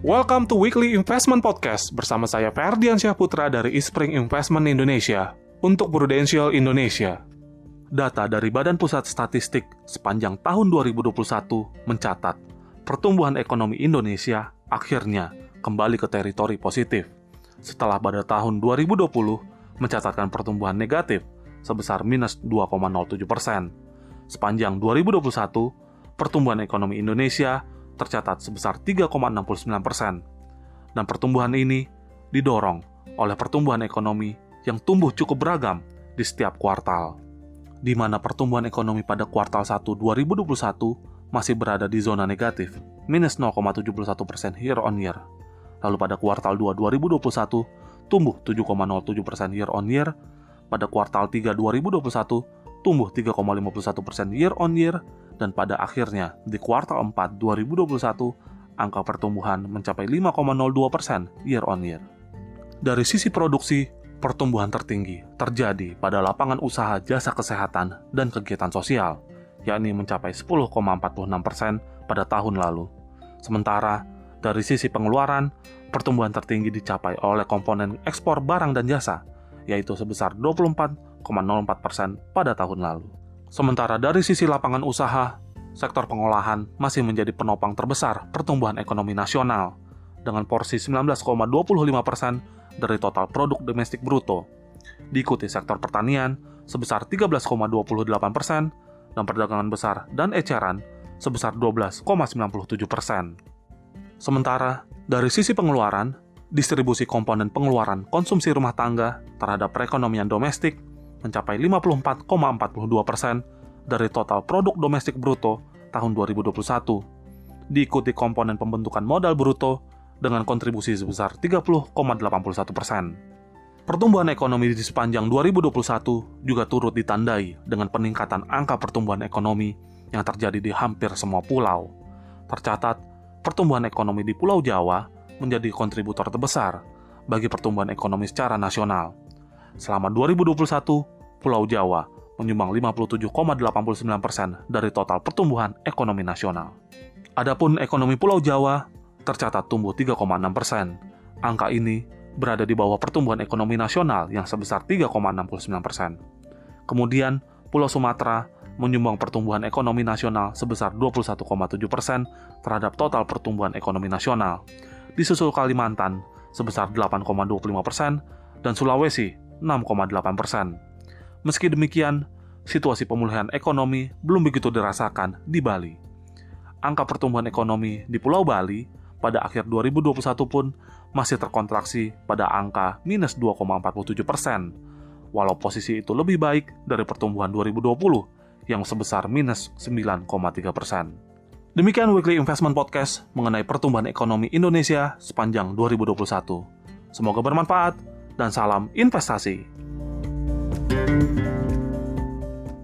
Welcome to Weekly Investment Podcast bersama saya Ferdiansyah Putra dari Eastspring Investment Indonesia untuk Prudential Indonesia. Data dari Badan Pusat Statistik sepanjang tahun 2021 mencatat pertumbuhan ekonomi Indonesia akhirnya kembali ke teritori positif setelah pada tahun 2020 mencatatkan pertumbuhan negatif sebesar minus 2,07%. Sepanjang 2021, pertumbuhan ekonomi Indonesia tercatat sebesar 3,69%. Dan pertumbuhan ini didorong oleh pertumbuhan ekonomi yang tumbuh cukup beragam di setiap kuartal, di mana pertumbuhan ekonomi pada kuartal 1 2021 masih berada di zona negatif, minus 0,71% year on year. Lalu pada kuartal 2 2021, tumbuh 7,07% year on year. Pada kuartal 3 2021, tumbuh 3,51% year on year. Dan pada akhirnya, di kuartal 4 2021, angka pertumbuhan mencapai 5,02% year on year. Dari sisi produksi, pertumbuhan tertinggi terjadi pada lapangan usaha jasa kesehatan dan kegiatan sosial, yakni mencapai 10,46% pada tahun lalu. Sementara, dari sisi pengeluaran, pertumbuhan tertinggi dicapai oleh komponen ekspor barang dan jasa, yaitu sebesar 24,04% pada tahun lalu. Sementara dari sisi lapangan usaha, sektor pengolahan masih menjadi penopang terbesar pertumbuhan ekonomi nasional dengan porsi 19,25% dari total produk domestik bruto. Diikuti sektor pertanian sebesar 13,28% dan perdagangan besar dan eceran sebesar 12,97%. Sementara dari sisi pengeluaran, distribusi komponen pengeluaran konsumsi rumah tangga terhadap perekonomian domestik mencapai 54,42% dari total produk domestik bruto tahun 2021, diikuti komponen pembentukan modal bruto dengan kontribusi sebesar 30,81%. Pertumbuhan ekonomi di sepanjang 2021 juga turut ditandai dengan peningkatan angka pertumbuhan ekonomi yang terjadi di hampir semua pulau. Tercatat, pertumbuhan ekonomi di Pulau Jawa menjadi kontributor terbesar bagi pertumbuhan ekonomi secara nasional. Selama 2021, Pulau Jawa menyumbang 57,89% dari total pertumbuhan ekonomi nasional. Adapun ekonomi Pulau Jawa tercatat tumbuh 3,6%. Angka ini berada di bawah pertumbuhan ekonomi nasional yang sebesar 3,69%. Kemudian, Pulau Sumatera menyumbang pertumbuhan ekonomi nasional sebesar 21,7% terhadap total pertumbuhan ekonomi nasional. Disusul Kalimantan sebesar 8,25% dan Sulawesi 6,8%. Meski demikian, situasi pemulihan ekonomi belum begitu dirasakan di Bali. Angka pertumbuhan ekonomi di Pulau Bali pada akhir 2021 pun masih terkontraksi pada angka minus 2,47%, walau posisi itu lebih baik dari pertumbuhan 2020 yang sebesar minus 9,3%. Demikian Weekly Investment Podcast mengenai pertumbuhan ekonomi Indonesia sepanjang 2021. Semoga bermanfaat dan salam investasi.